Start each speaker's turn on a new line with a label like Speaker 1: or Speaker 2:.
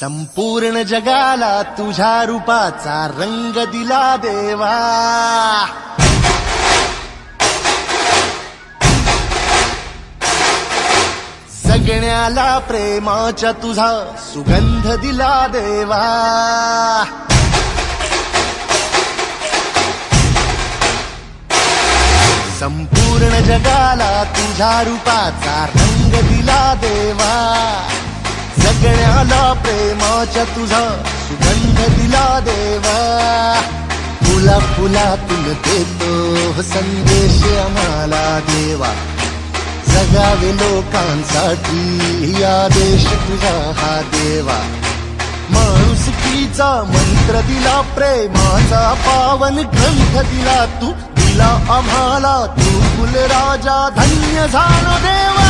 Speaker 1: संपूर्ण जगाला तुझ्या रूपाचा रंग दिला देवा। जगण्याला प्रेमाच्या तुझा सुगंध दिला देवा। संपूर्ण जगाला तुझ्या रूपाचा रंग दिला देवा। जगण्याला प्रेमाच्या तुझा सुगंध दिला देवा। फुला फुलातून देतो संदेश आम्हाला देवा। जगावे लोकांसाठी आदेश तुझा हा देवा। माणुसकीचा मंत्र दिला, प्रेमाचा पावन ग्रंथ दिला तू। दिला आम्हाला तू कुलराजा, धन्य झालो देवा।